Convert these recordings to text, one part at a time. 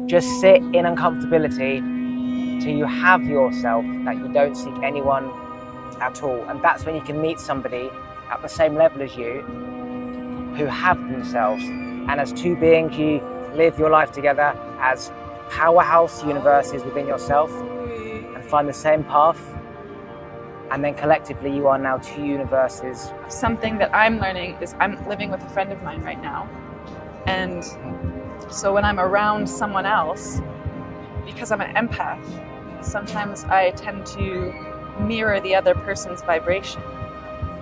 Just sit in uncomfortability till you have yourself, that you don't seek anyone at all. And that's when you can meet somebody at the same level as you who have themselves. And as two beings, you live your life together as powerhouse universes within yourself and find the same path. And then collectively, you are now two universes. Something that I'm learning is I'm living with a friend of mine right now. And so when I'm around someone else, because I'm an empath, sometimes I tend to mirror the other person's vibration.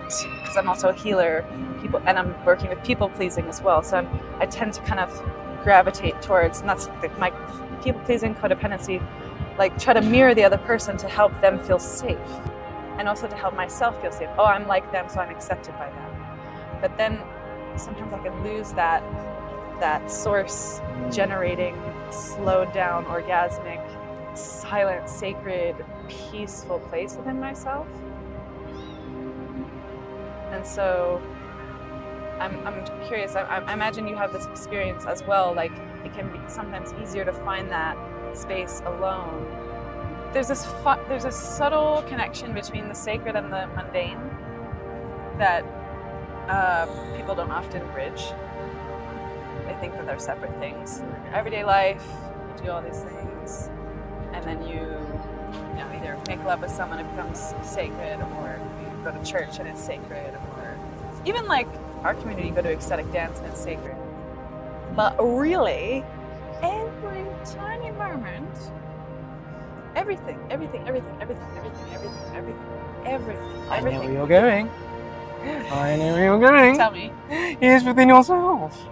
Because I'm also a healer, and I'm working with people pleasing as well. So I tend to kind of gravitate towards, and that's my people pleasing codependency, like try to mirror the other person to help them feel safe. And also to help myself feel safe. Oh, I'm like them, so I'm accepted by them. But then sometimes I can lose that source generating, slowed down, orgasmic, silent, sacred, peaceful place within myself. And so I'm curious, I imagine you have this experience as well, like it can be sometimes easier to find that space alone. There's a subtle connection between the sacred and the mundane that people don't often bridge. They think that they're separate things. In your everyday life, you do all these things, and then you either make love with someone, it becomes sacred, or you go to church and it's sacred, or even like our community, you go to ecstatic dance and it's sacred. But really, every tiny moment, everything. I know where you're going. I know where you're going. Tell me. Is within yourself.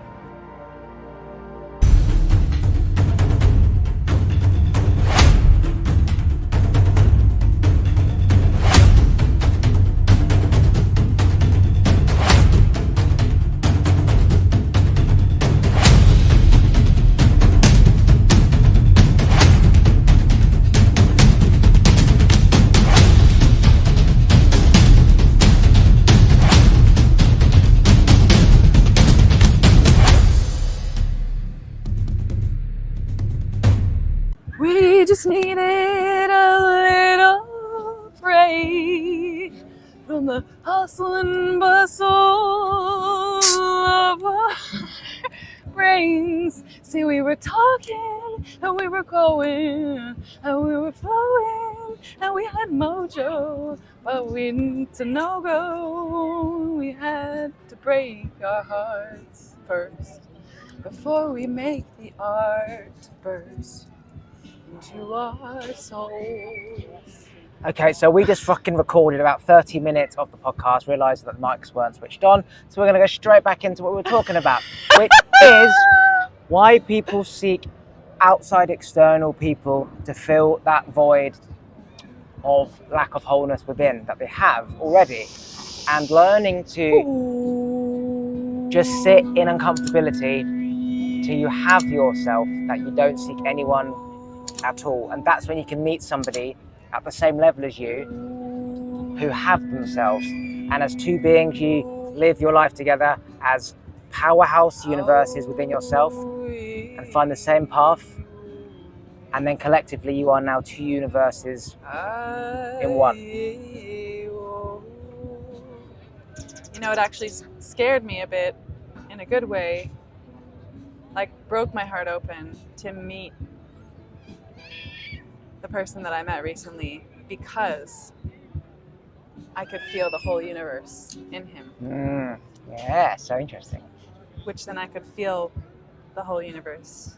We just needed a little break from the hustle and bustle of our brains. See, we were talking and we were going and we were flowing and we had mojo, but we need to no go. We had to break our hearts first before we make the art burst into our souls. Okay, so we just fucking recorded about 30 minutes of the podcast, realised that the mics weren't switched on, so we're going to go straight back into what we were talking about, which is why people seek outside external people to fill that void of lack of wholeness within that they have already, and learning to just sit in uncomfortability till you have yourself, that you don't seek anyone at all. And that's when you can meet somebody at the same level as you who have themselves. And as two beings, you live your life together as powerhouse universes within yourself and find the same path. And then collectively, you are now two universes in one. You know, it actually scared me a bit in a good way, like broke my heart open to meet the person that I met recently, because I could feel the whole universe in him. Yeah, so interesting. Which then I could feel the whole universe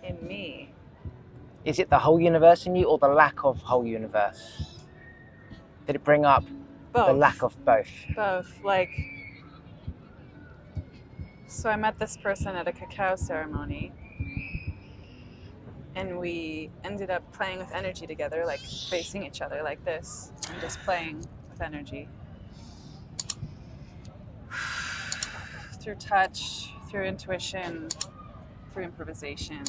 in me. Is it the whole universe in you or the lack of whole universe? Did it bring up both. The lack of both? Both. Like, so I met this person at a cacao ceremony, and we ended up playing with energy together, like facing each other like this, and just playing with energy. Through touch, through intuition, through improvisation.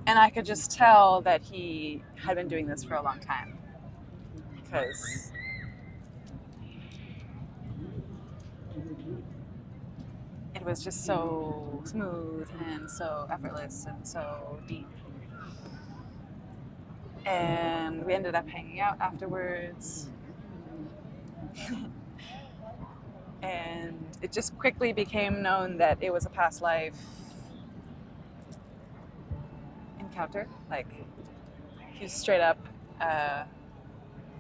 And I could just tell that he had been doing this for a long time, because it was just so smooth and so effortless and so deep. And we ended up hanging out afterwards. And it just quickly became known that it was a past life encounter. Like, he was straight up a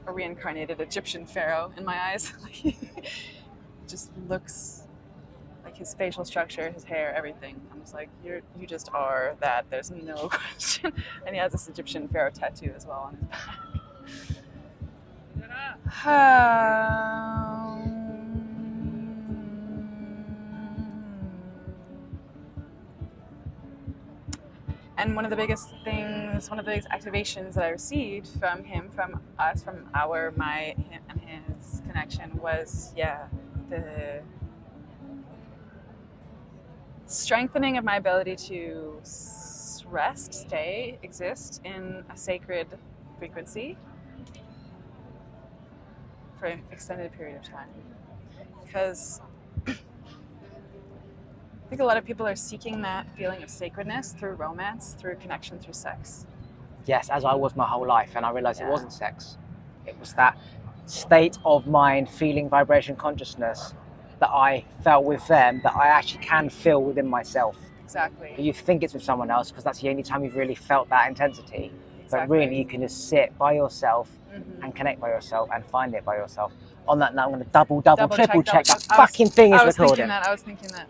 reincarnated Egyptian pharaoh in my eyes. Like, just looks like his facial structure, his hair, everything. I'm just like, you just are that. There's no question. And he has this Egyptian pharaoh tattoo as well on his back. And one of the biggest activations that I received from him, from us, from him and his connection was, the strengthening of my ability to rest, exist in a sacred frequency for an extended period of time. Because I think a lot of people are seeking that feeling of sacredness through romance, through connection, through sex. Yes, as I was my whole life, and I realized it wasn't sex. It was that state of mind, feeling, vibration, consciousness that I felt with them that I actually can feel within myself. Exactly. But you think it's with someone else because that's the only time you've really felt that intensity. Exactly. But really, you can just sit by yourself and connect by yourself and find it by yourself. On that note, I'm going to double, triple check that fucking thing is recording. I was thinking that.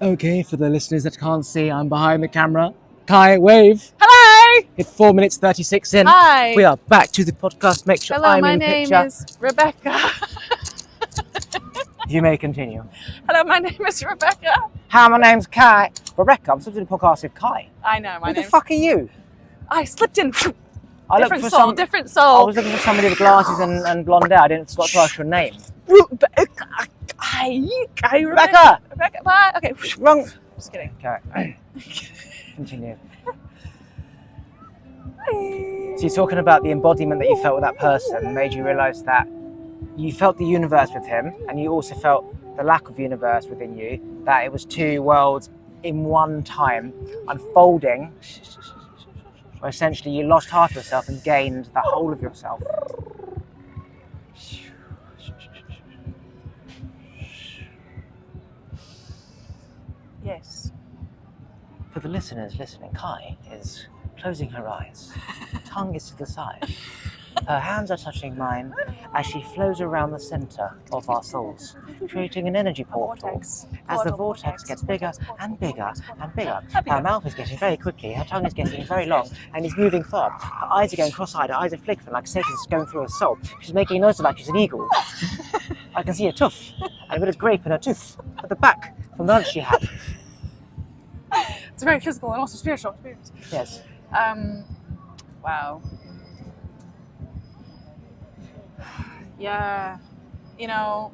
Okay, for the listeners that can't see, I'm behind the camera. Kai, wave. Hello! It's 4 minutes 36 in. Hi! We are back to the podcast. Make sure I'm in picture. Hello, my name is Rebecca. You may continue. Hello, my name is Rebecca. Hi, my name's Kai. Rebecca, I'm supposed to do the podcast with Kai. I know, Who the fuck are you? I slipped in. Different soul. I was looking for somebody with glasses and blonde hair. I didn't forgot to ask your name. Rebecca! Rebecca, bye. Okay. Wrong. Just kidding. Okay. Continue. So you're talking about the embodiment that you felt with that person made you realise that you felt the universe with him, and you also felt the lack of universe within you, that it was two worlds in one time unfolding, where essentially you lost half yourself and gained the whole of yourself. Yes. For the listeners listening, Kai is closing her eyes. Tongue is to the side. Her hands are touching mine as she flows around the center of our souls, creating an energy portal. As the vortex gets bigger and bigger and bigger, her mouth is getting very quickly, her tongue is getting very long and is moving far. Her eyes are going cross-eyed, her eyes are flickering like Satan's going through her soul. She's making noises like she's an eagle. I can see a tooth and a bit of grape in her tooth at the back from the lunch she had. It's very physical and also spiritual. Yes. Wow. Yeah, you know,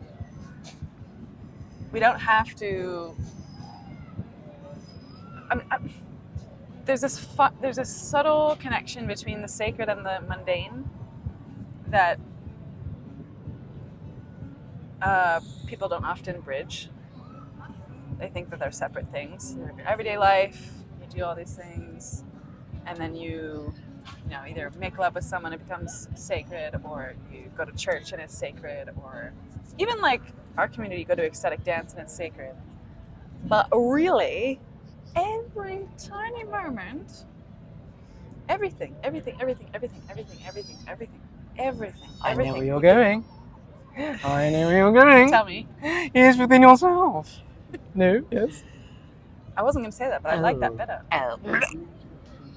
we don't have to. There's this subtle connection between the sacred and the mundane that people don't often bridge. They think that they're separate things. You live your everyday life, you do all these things, and then you either make love with someone, it becomes sacred, or you go to church and it's sacred, or even like our community, you go to ecstatic dance and it's sacred. But really, every tiny moment, everything. I know where you're going. I know where you're going. Tell me. Is within yourself. No, yes. I wasn't going to say that, but I like that better.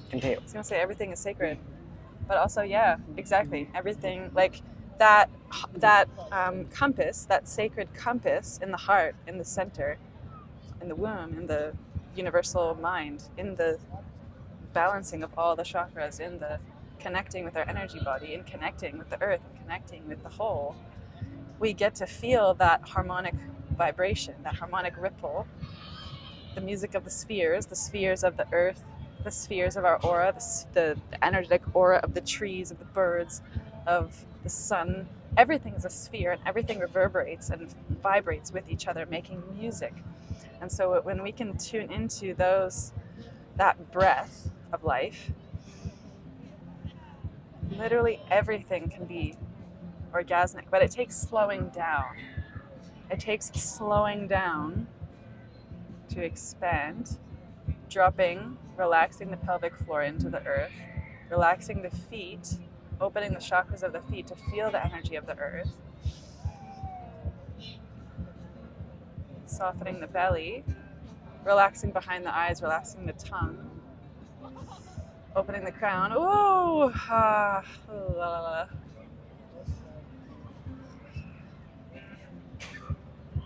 Continue. I was going to say everything is sacred, but also, yeah, exactly. Everything, like that compass, that sacred compass in the heart, in the center, in the womb, in the universal mind, in the balancing of all the chakras, in the connecting with our energy body, in connecting with the earth, connecting with the whole. We get to feel that harmonic vibration, that harmonic ripple, the music of the spheres of the earth, the spheres of our aura, the energetic aura of the trees, of the birds, of the sun, everything is a sphere and everything reverberates and vibrates with each other, making music. And so when we can tune into that breath of life, literally everything can be orgasmic, but it takes slowing down. It takes slowing down to expand, dropping, relaxing the pelvic floor into the earth, relaxing the feet, opening the chakras of the feet to feel the energy of the earth, softening the belly, relaxing behind the eyes, relaxing the tongue, opening the crown. Ooh, ah, la, la, la.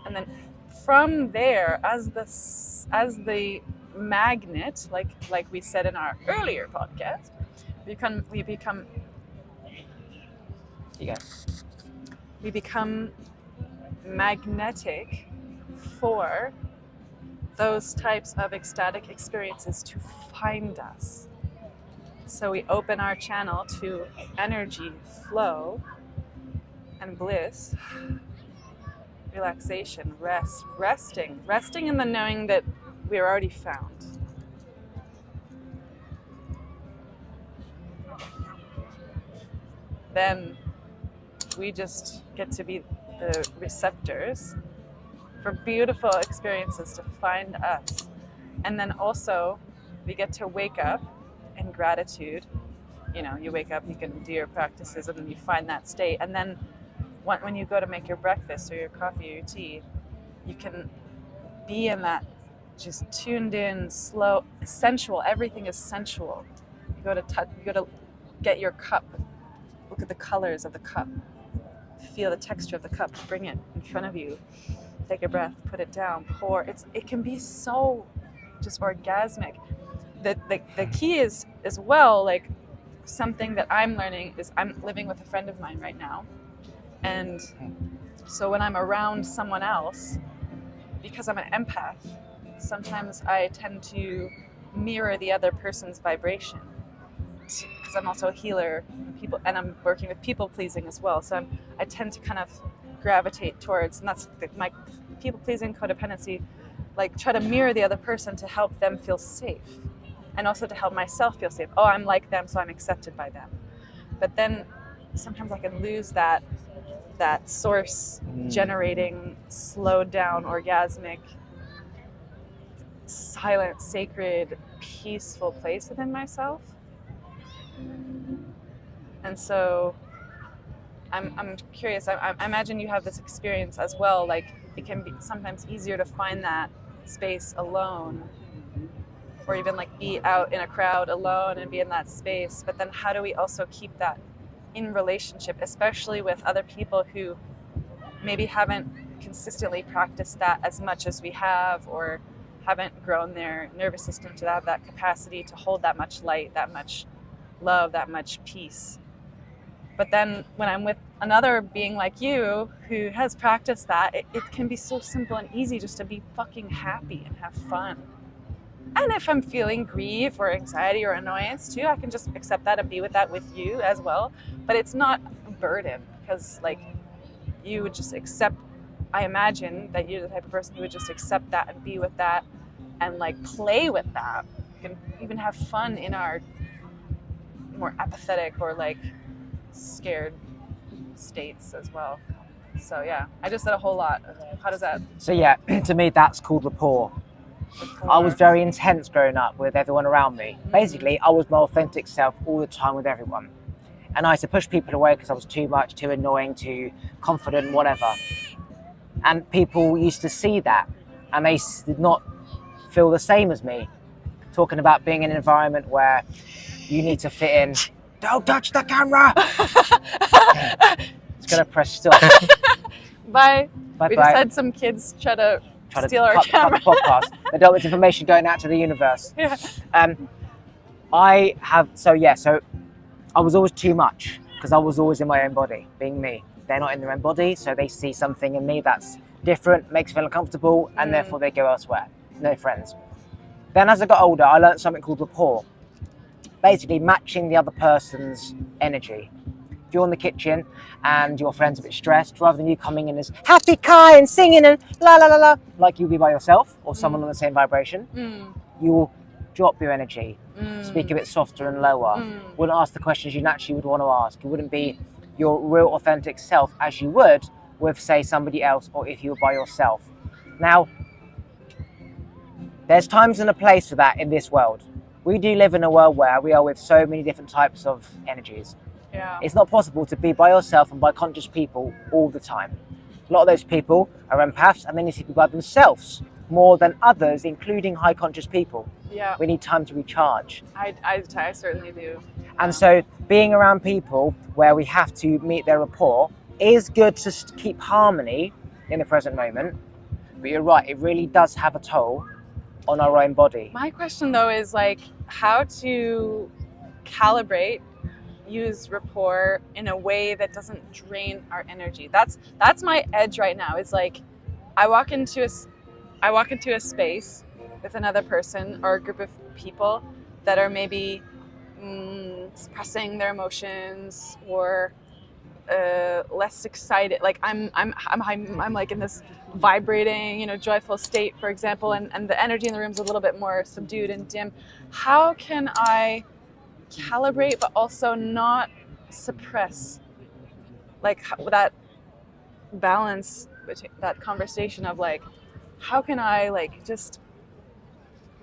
And then from there, as the magnet, like we said in our earlier podcast, we become magnetic for those types of ecstatic experiences to find us. So we open our channel to energy, flow, and bliss, relaxation, resting in the knowing that we're already found. Then we just get to be the receptors for beautiful experiences to find us. And then also we get to wake up in gratitude. You know, you wake up, you can do your practices, and then you find that state. And then when you go to make your breakfast or your coffee or your tea, you can be in that just tuned in, slow, sensual. Everything is sensual. You go to get your cup, look at the colors of the cup, feel the texture of the cup, bring it in front of you, take a breath, put it down, pour. It can be so just orgasmic. The key is as well, like something that I'm learning is I'm living with a friend of mine right now. And so when I'm around someone else, because I'm an empath, sometimes I tend to mirror the other person's vibration. Because I'm also a healer, and I'm working with people pleasing as well. So I tend to kind of gravitate towards, and that's my people pleasing codependency, like try to mirror the other person to help them feel safe, and also to help myself feel safe. Oh, I'm like them, so I'm accepted by them. But then sometimes I can lose that source generating, slowed down, orgasmic, silent, sacred, peaceful place within myself. And so I'm curious, I imagine you have this experience as well, like it can be sometimes easier to find that space alone, or even like be out in a crowd alone and be in that space. But then how do we also keep that in relationship, especially with other people who maybe haven't consistently practiced that as much as we have, or haven't grown their nervous system to have that capacity to hold that much light, that much love, that much peace. But then when I'm with another being like you who has practiced that, it can be so simple and easy just to be fucking happy and have fun. And if I'm feeling grief or anxiety or annoyance too, I can just accept that and be with that with you as well. But it's not a burden, because like you would just accept, I imagine that you're the type of person who would just accept that and be with that and like play with that. You can even have fun in our more apathetic or like scared states as well. So yeah, I just said a whole lot. How does that? So yeah, to me that's called rapport. I was very intense growing up with everyone around me. Basically, I was my authentic self all the time with everyone. And I used to push people away because I was too much, too annoying, too confident, whatever. And people used to see that, and they did not feel the same as me. Talking about being in an environment where you need to fit in. Don't touch the camera! It's going to press stop. Bye. Bye. We just had some kids try to steal our camera. Cut the podcast. They don't want information going out to the universe. Yeah. So I was always too much, because I was always in my own body, being me. They're not in their own body, so they see something in me that's different, makes them feel uncomfortable, and therefore they go elsewhere. No friends. Then as I got older, I learned something called rapport. Basically matching the other person's energy. if you're in the kitchen and your friend's a bit stressed, rather than you coming in as happy Kai and singing and la la la la, like you'll be by yourself or someone on the same vibration, you will drop your energy, speak a bit softer and lower, wouldn't ask the questions you naturally would want to ask. It wouldn't be your real authentic self as you would with, say, somebody else or if you were by yourself. Now, there's times and a place for that in this world. We do live in a world where we are with so many different types of energies. Yeah. It's not possible to be by yourself and by conscious people all the time. A lot of those people are empaths, and then you see people by themselves more than others, including high conscious people. Yeah. We need time to recharge. I certainly do. And so being around people where we have to meet their rapport is good to keep harmony in the present moment. But you're right, it really does have a toll on our own body. My question though is like how to calibrate, use rapport in a way that doesn't drain our energy. That's my edge right now. It's like I walk into a space with another person or a group of people that are maybe suppressing their emotions or less excited. Like I'm like in this vibrating, joyful state, for example, and the energy in the room is a little bit more subdued and dim. How can I calibrate but also not suppress, like that balance between that conversation of like, how can I like just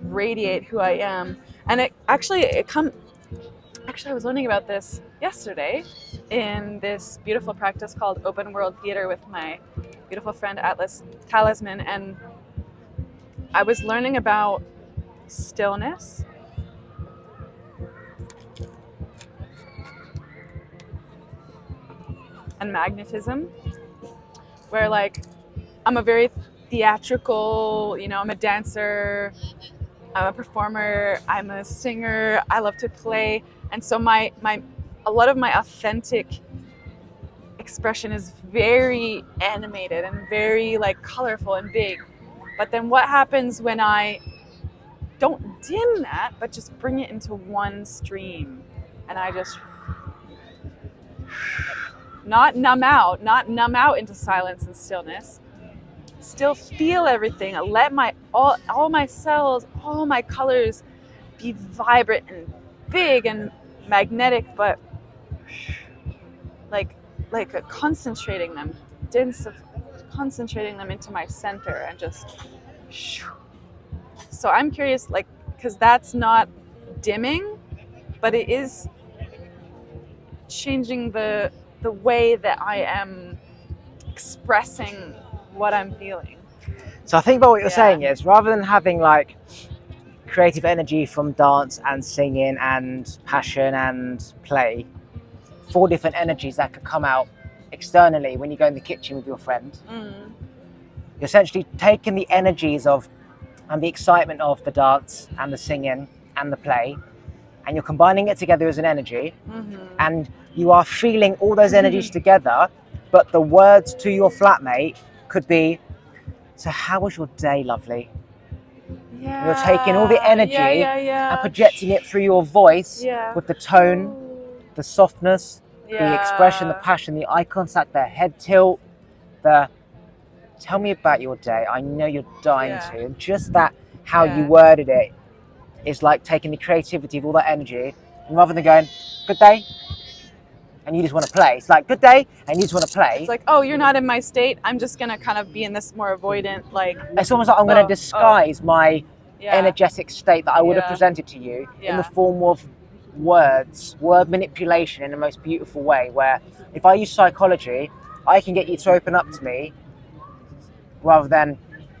radiate who I am? And actually I was learning about this yesterday in this beautiful practice called Open World Theater with my beautiful friend Atlas Talisman, and I was learning about stillness and magnetism, where like I'm a very theatrical, I'm a dancer, I'm a performer, I'm a singer, I love to play, and so a lot of my authentic expression is very animated and very like colorful and big. But then what happens when I don't dim that but just bring it into one stream, and I just not numb out into silence and stillness, still feel everything, let all my cells, all my colors be vibrant and big and magnetic, but like concentrating them into my center and just. So I'm curious, like, because that's not dimming, but it is changing the way that I am expressing what I'm feeling. So I think about what you're saying is, rather than having like creative energy from dance and singing and passion and play, 4 different energies that could come out externally when you go in the kitchen with your friend. You're essentially taking the energies of and the excitement of the dance and the singing and the play, and you're combining it together as an energy, and you are feeling all those energies together, but the words to your flatmate could be, so how was your day, lovely? Yeah. You're taking all the energy and projecting it through your voice with the tone, the softness, the expression, the passion, the eye contact, the head tilt, the tell me about your day, I know you're dying to. And just that, how you worded it, is like taking the creativity of all that energy, and rather than going, good day, and you just want to play. It's like, good day, and you just want to play. It's like, oh, you're not in my state, I'm just going to kind of be in this more avoidant, like... It's almost like I'm going to disguise my energetic state that I would have presented to you in the form of words, word manipulation in the most beautiful way, where if I use psychology, I can get you to open up to me rather than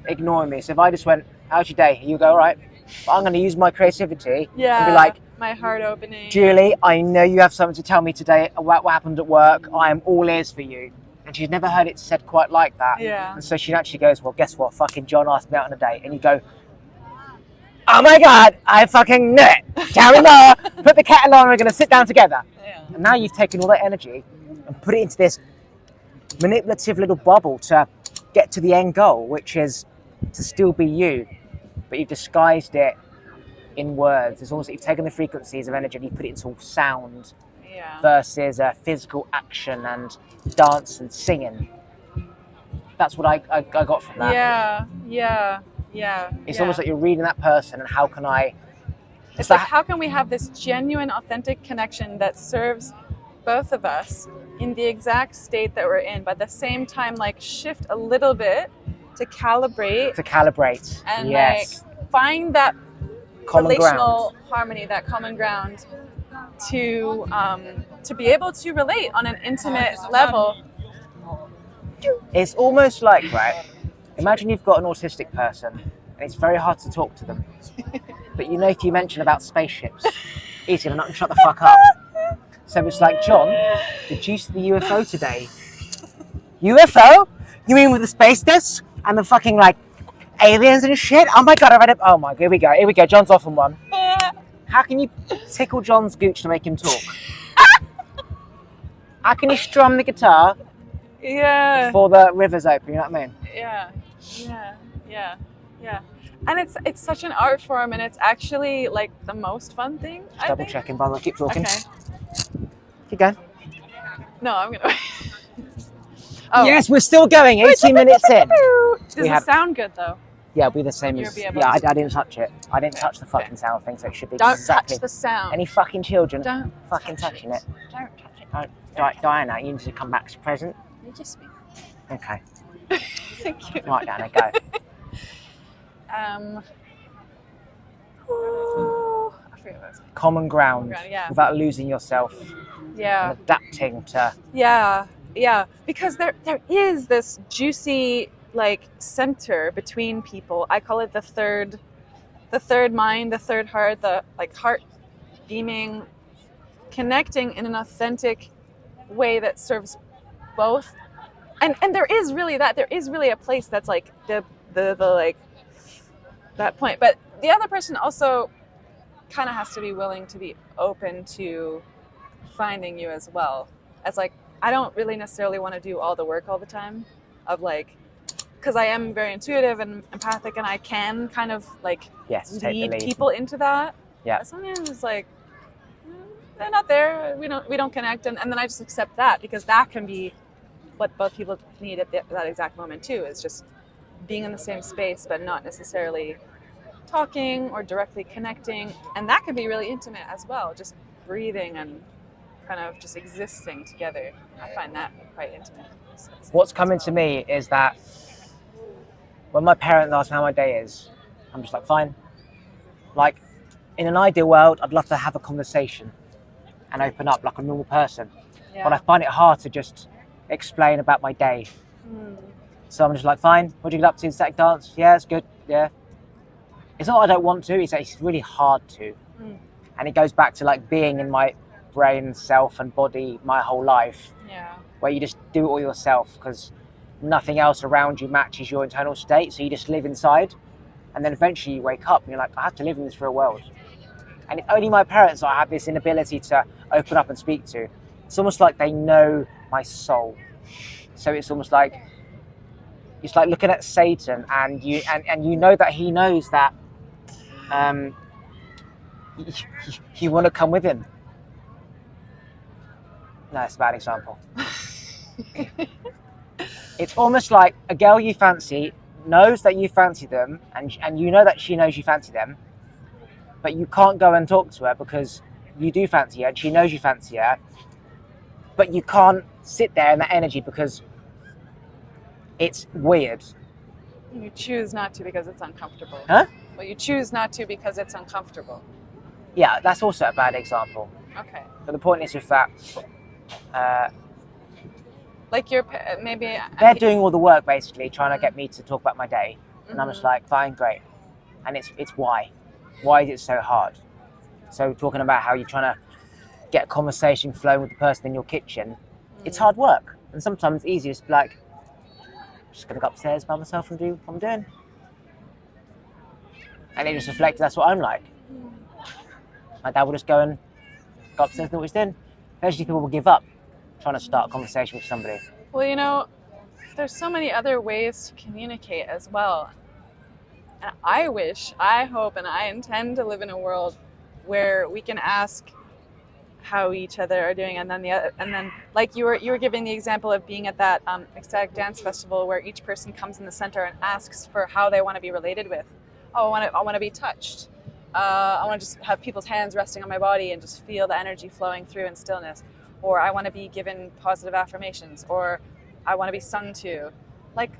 ignoring me. So if I just went, how's your day? You go, all right. But I'm going to use my creativity and be like, my heart opening. Julie, I know you have something to tell me today about what happened at work. I am all ears for you. And she's never heard it said quite like that. Yeah. And so she actually goes, well, guess what? Fucking John asked me out on a date. And you go, oh my God, I fucking knew it. Tell me more. Put the kettle on, we're going to sit down together. Yeah. And now you've taken all that energy and put it into this manipulative little bubble to get to the end goal, which is to still be you, but you've disguised it in words. It's almost like you've taken the frequencies of energy and you put it into sound versus physical action and dance and singing. That's what I got from that. It's almost like you're reading that person, and how can I... It's like, how can we have this genuine, authentic connection that serves both of us in the exact state that we're in, but at the same time, like, shift a little bit to calibrate. And yes. like find that common relational ground. harmony, that common ground to be able to relate on an intimate level. It's almost like, right, imagine you've got an autistic person and it's very hard to talk to them. But you know, if you mention about spaceships, he's going to not shut the fuck up. So it's like, John, did you see the UFO today? UFO? You mean with the space disc and the fucking like aliens and shit? Oh my god, I read it. Oh my god, here we go. John's off on one. How can you tickle John's gooch to make him talk? How can you strum the guitar before the river's open? You know what I mean? Yeah. And it's such an art form, and it's actually like the most fun thing. Just double checking, by the way. Keep talking. Okay. Keep going. No, I'm gonna. Yes, we're still going. 18 minutes in. Does it sound good though? Yeah, it'll be the same as... Yeah, I didn't touch it. I didn't touch the fucking sound thing, so it should be exactly... Don't touch the sound. Any fucking children Don't fucking touching it. Don't touch it. Diana, you need to come back to present. You just me. Okay. Thank you. Right, Diana, go. I forget what I was saying. Common ground, yeah. without losing yourself. Yeah. And adapting to... Yeah. Because there is this juicy like center between people. I call it the third mind, the third heart, the like heart beaming, connecting in an authentic way that serves both. And there is really a place that's like the like that point. But the other person also kind of has to be willing to be open to finding you as well. As like, I don't really necessarily want to do all the work all the time of like, because I am very intuitive and empathic, and I can kind of like lead people into that. Yeah. But sometimes it's like, they're not there. We don't connect, and then I just accept that, because that can be what both people need at that exact moment too. Is just being in the same space, but not necessarily talking or directly connecting, and that can be really intimate as well. Just breathing and kind of just existing together. I find that quite intimate. What's coming to me is that when my parent asks me how my day is, I'm just like, fine. Like, in an ideal world, I'd love to have a conversation and open up like a normal person. Yeah. But I find it hard to just explain about my day. So I'm just like, fine, what do you get up to? Static dance? Yeah, it's good. Yeah. It's not I don't want to, it's really hard to. And it goes back to like being in my brain, self and body my whole life. Yeah. Where you just do it all yourself because nothing else around you matches your internal state. So you just live inside. And then eventually you wake up and you're like, I have to live in this real world. And only my parents I have this inability to open up and speak to. It's almost like they know my soul. So it's almost like, it's like looking at Satan and you know that he knows that you want to come with him. No, it's a bad example. It's almost like a girl you fancy knows that you fancy them and you know that she knows you fancy them, but you can't go and talk to her because you do fancy her and she knows you fancy her, but you can't sit there in that energy because it's weird. You choose not to because it's uncomfortable. Huh? Well, you choose not to because it's uncomfortable. Yeah, that's also a bad example. Okay. But the point is with that, like maybe they're doing all the work basically, trying to get me to talk about my day, and I'm just like, fine, great. And it's why is it so hard? So talking about how you're trying to get a conversation flowing with the person in your kitchen, it's hard work, and sometimes it's easier to be like, I'm just gonna go upstairs by myself and do what I'm doing, and it just reflects that's what I'm like. My dad will just go and go upstairs and do what he's doing. Eventually people will give up trying to start a conversation with somebody. Well, you know, there's so many other ways to communicate as well. And I wish, I hope, and I intend to live in a world where we can ask how each other are doing, and then like you were giving the example of being at that ecstatic dance festival where each person comes in the center and asks for how they want to be related with. Oh, I want to be touched. I want to just have people's hands resting on my body and just feel the energy flowing through in stillness. Or I want to be given positive affirmations, or I want to be sung to. Like,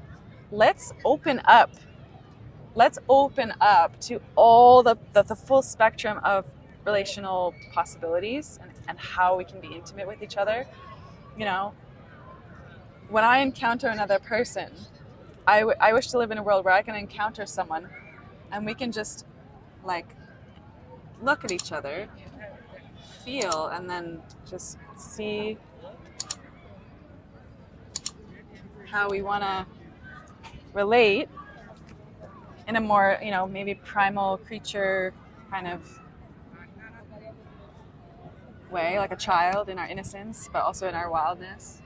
let's open up to all the full spectrum of relational possibilities and how we can be intimate with each other. You know, when I encounter another person, I wish to live in a world where I can encounter someone and we can just like look at each other, feel, and then just see how we want to relate in a more, you know, maybe primal creature kind of way, like a child in our innocence, but also in our wildness.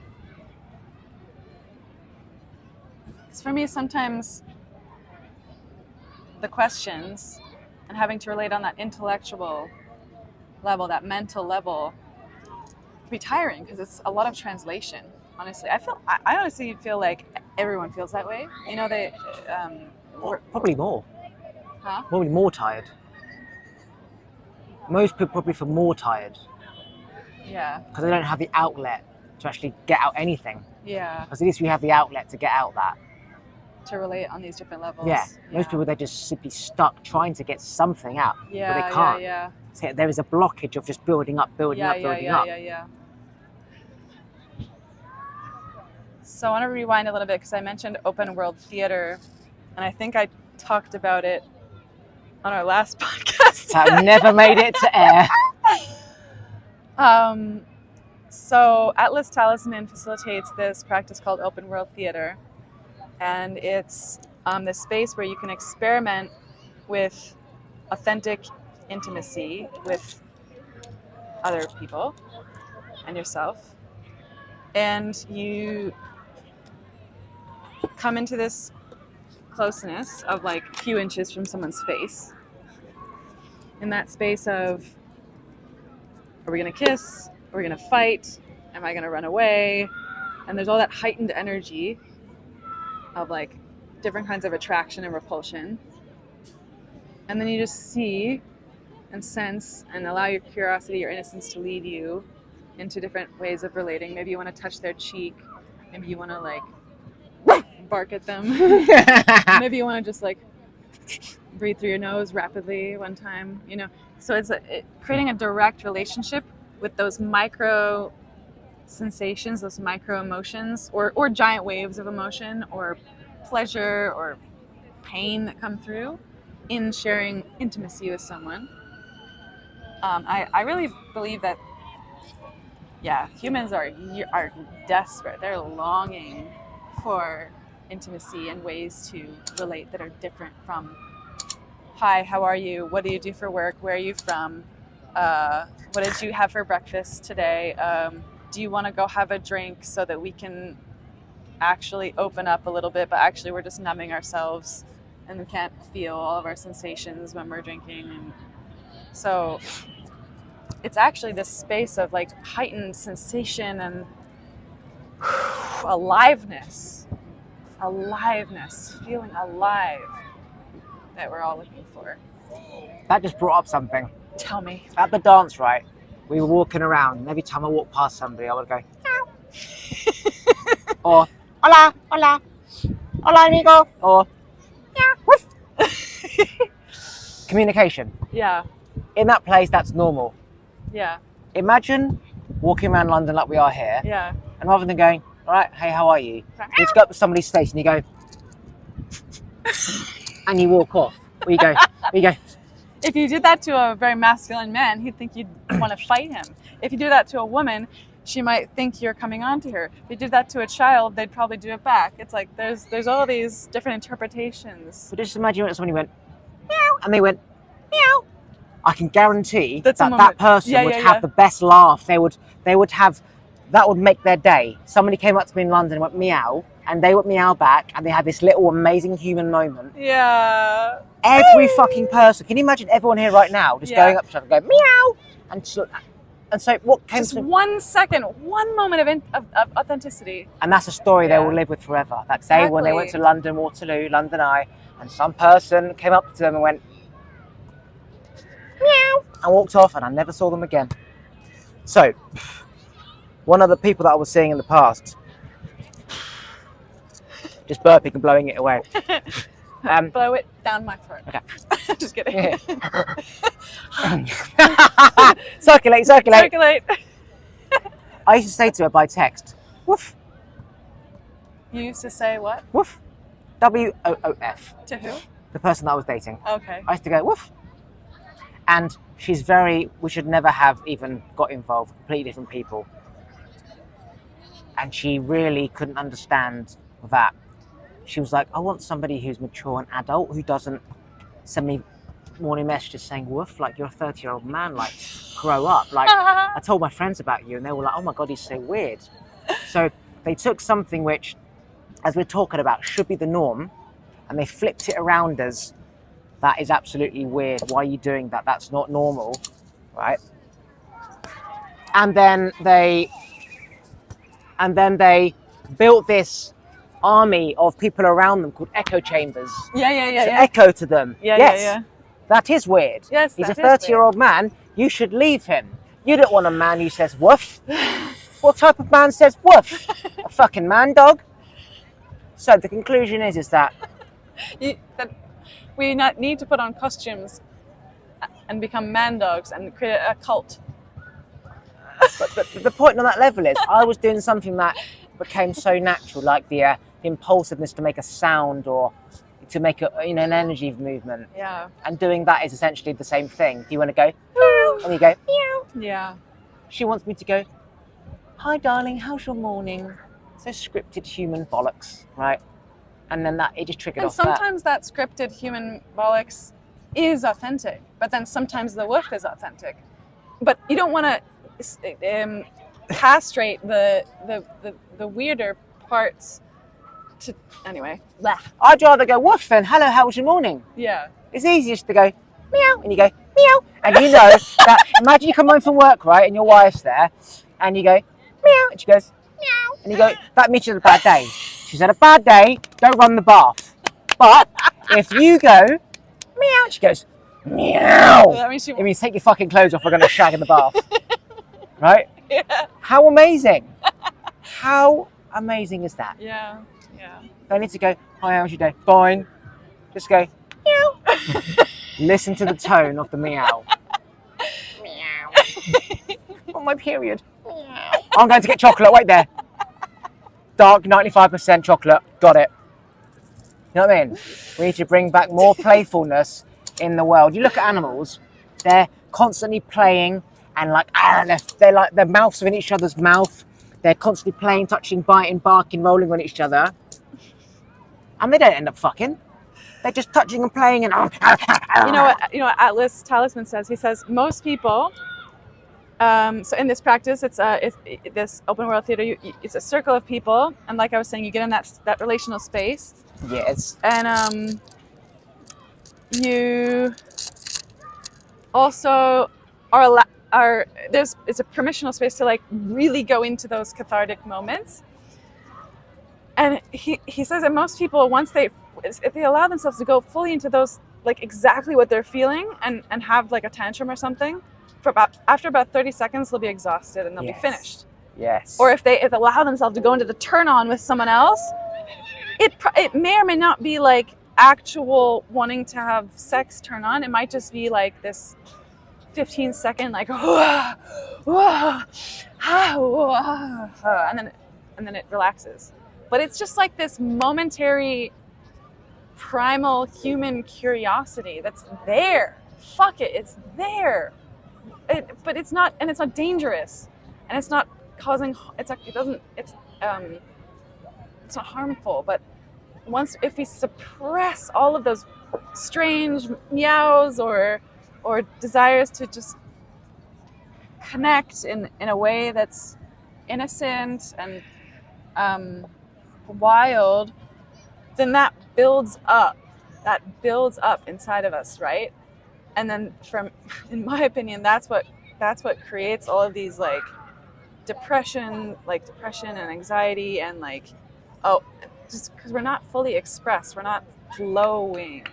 Because for me, sometimes the questions and having to relate on that intellectual level, that mental level, can be tiring because it's a lot of translation. Honestly, I honestly feel like everyone feels that way. You know, they probably more. Huh? Probably more tired. Most people probably feel more tired. Yeah. Because they don't have the outlet to actually get out anything. Yeah. Because at least we have the outlet to get out that. To relate on these different levels. Yeah. Most people, they're just simply stuck trying to get something out. Yeah. But they can't. Yeah. So there is a blockage of just building up. Yeah. So I want to rewind a little bit because I mentioned open world theater, and I think I talked about it on our last podcast. I've never made it to air. So Atlas Talisman facilitates this practice called open world theater, and it's this space where you can experiment with authentic intimacy with other people and yourself, and you come into this closeness of like a few inches from someone's face, in that space of, are we going to kiss? Are we going to fight? Am I going to run away? And there's all that heightened energy of like different kinds of attraction and repulsion. And then you just see and sense and allow your curiosity, your innocence to lead you into different ways of relating. Maybe you want to touch their cheek. Maybe you want to like bark at them. Maybe you want to just like breathe through your nose rapidly one time, you know. So it's creating a direct relationship with those micro sensations, those micro emotions, or giant waves of emotion, or pleasure or pain that come through in sharing intimacy with someone. I really believe that, yeah, humans are desperate. They're longing for intimacy and ways to relate that are different from, hi, how are you? What do you do for work? Where are you from? What did you have for breakfast today? Do you want to go have a drink so that we can actually open up a little bit, but actually we're just numbing ourselves and we can't feel all of our sensations when we're drinking. And so it's actually this space of like heightened sensation and aliveness, feeling alive that we're all looking for. That just brought up something. Tell me. At the dance, right, we were walking around, and every time I walk past somebody, I would go, meow. Or, hola, hola, hola, amigo. Or, meow, woof. Communication. Yeah. In that place, that's normal. Yeah. Imagine walking around London like we are here. Yeah. And rather than going, all right, hey, how are you? You just go up to somebody's face and you go, and you walk off. Where you go. If you did that to a very masculine man, he'd think you'd want to fight him. If you do that to a woman, she might think you're coming on to her. If you did that to a child, they'd probably do it back. It's like there's all these different interpretations. But just imagine when somebody went, meow, and they went, meow. I can guarantee that person would have the best laugh. They would have, that would make their day. Somebody came up to me in London and went meow, and they would meow back, and they had this little amazing human moment. Yeah. Every fucking person. Can you imagine everyone here right now just going up to each other and going meow? And And so what came Just to 1 second, one moment of authenticity. and that's a story they Yeah. will live with forever. That day when they went to Exactly. London, Waterloo, London Eye, and some person came up to them and went, meow, and walked off, and I never saw them again. So, one of the people that I was seeing in the past, just burping and blowing it away. Blow it down my throat. Okay. Just kidding. Yeah. Circulate. Circulate. I used to say to her by text, woof, You used to say what? woof, W-O-O-F, To who? the person that I was dating. Okay. I used to go, woof. And she's we should never have even got involved, completely different people. And she really couldn't understand that. She was like, I want somebody who's mature and adult, who doesn't send me morning messages saying, woof, like you're a 30-year-old man, like grow up. Like I told my friends about you and they were like, oh my God, he's so weird. So they took something which, as we're talking about, should be the norm, and they flipped it around as, that is absolutely weird. Why are you doing that? That's not normal, right? And then they built this army of people around them called echo chambers. Yeah. To echo to them. Yeah, yes, yeah. that is weird. Yes, he's a that is 30-year-old man. You should leave him. You don't want a man who says woof. What type of man says woof? A fucking man dog. So the conclusion is that that we need to put on costumes and become man dogs and create a cult. but the point on that level is, I was doing something that became so natural, like the impulsiveness to make a sound or to make an energy movement. Yeah. And doing that is essentially the same thing. Do you want to go meow? And you go meow. Yeah. She wants me to go, hi darling, how's your morning? So scripted human bollocks, right? And then it just triggered And off sometimes that scripted human bollocks is authentic, but then sometimes the woof is authentic. But you don't want to castrate the weirder parts. Anyway. Blah. I'd rather go woof than hello, how was your morning? Yeah. It's easiest to go meow, and you go meow, and you know that. Imagine you come home from work, right, and your wife's there, and you go meow, and she goes meow, and you go, that means she's had a bad day. She's had a bad day. Don't run the bath. But if you go meow, she goes meow. Well, that means It means take your fucking clothes off. We're going to shag in the bath, right? Yeah. How amazing! How amazing is that? Yeah. Yeah. Don't need to go, hi, how's your day? Fine. Just go meow. Listen to the tone of the meow. Meow. On my period. Meow. I'm going to get chocolate. Wait there. Dark 95% chocolate. Got it. You know what I mean? We need to bring back more playfulness in the world. You look at animals, they're constantly playing and they're like their mouths are in each other's mouth. They're constantly playing, touching, biting, barking, rolling on each other. And they don't end up fucking. They're just touching and playing and You know what Atlas Talisman says? He says most people. So in this practice, it's this open world theater. It's a circle of people, and like I was saying, you get in that relational space. Yes. And you also it's a permissional space to like really go into those cathartic moments. And he says that most people, if they allow themselves to go fully into those, like exactly what they're feeling, and have like a tantrum or something, after about 30 seconds they'll be exhausted and they'll be finished. Yes. Or if they allow themselves to go into the turn on with someone else, it may or may not be like actual wanting to have sex turn on. It might just be like this 15-second like and then it relaxes. But it's just like this momentary primal human curiosity that's there. Fuck it, it's there. But it's not, and it's not dangerous, and it's not causing. It's not harmful. But if we suppress all of those strange meows or desires to just connect in a way that's innocent and wild, then that builds up inside of us, right? And then in my opinion, that's what that's what creates all of these like depression and anxiety, and like, oh, just because we're not fully expressed, we're not flowing.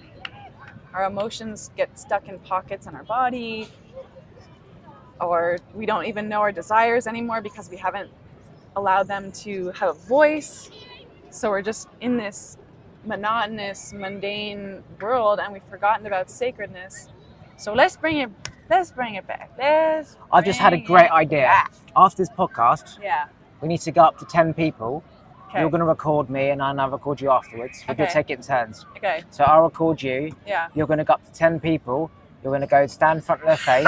Our emotions get stuck in pockets in our body, or we don't even know our desires anymore because we haven't allowed them to have a voice. So we're just in this monotonous, mundane world, and we've forgotten about sacredness. So let's bring it back. I've just had a great idea. After this podcast, we need to go up to 10 people. Okay. You're going to record me, and I'll record you afterwards. We're going to take it in turns. Okay. So I'll record you. Yeah. You're going to go up to 10 people. You're going to go stand in front of their face,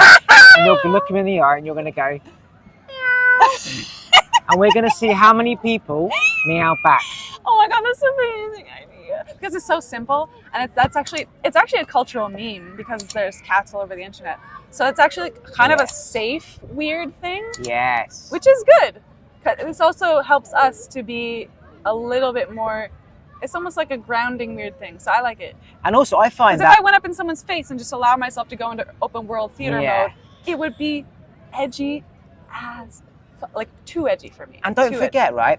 and you're going to look them in the eye, and you're going to go, and we're going to see how many people meow back. Oh my God, that's an amazing idea. Because it's so simple, and it's actually a cultural meme because there's cats all over the internet. So it's actually kind of a safe, weird thing. Yes. Which is good. This also helps us to be a little bit more, it's almost like a grounding weird thing. So I like it. And also I find that if I went up in someone's face and just allow myself to go into open world theater mode, it would be edgy as, like too edgy for me. And don't forget, right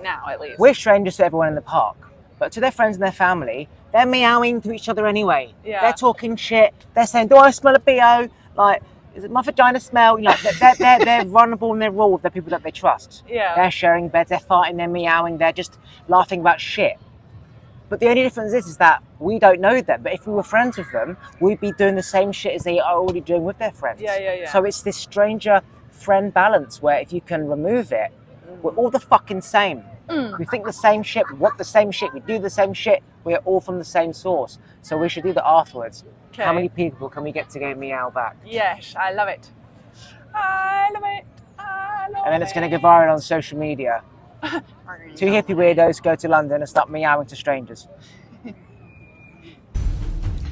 now at least, we're strangers to everyone in the park, but to their friends and their family, they're meowing to each other anyway. Yeah. They're talking shit. They're saying, "Do I smell a BO? Like, is it my vagina smell?" You know, they're vulnerable and they're raw with the people that they trust. Yeah. They're sharing beds. They're farting. They're meowing. They're just laughing about shit. But the only difference is that we don't know them. But if we were friends with them, we'd be doing the same shit as they are already doing with their friends. Yeah. So it's this stranger friend balance where if you can remove it, we're all the fucking same. We think the same shit, we want the same shit, we do the same shit, we're all from the same source. So we should do that afterwards. Okay. How many people can we get to go meow back? Yes, I love it. And then it's going to go viral on social media. 2 hippie weirdos go to London and start meowing to strangers.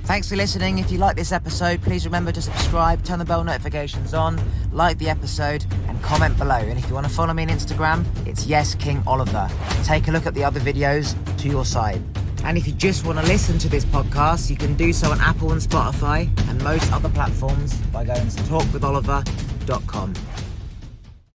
Thanks for listening. If you like this episode, please remember to subscribe, turn the bell notifications on, like the episode, and comment below. And if you want to follow me on Instagram, it's YesKingOliver. Take a look at the other videos to your side. And if you just want to listen to this podcast, you can do so on Apple and Spotify and most other platforms by going to talkwitholiver.com.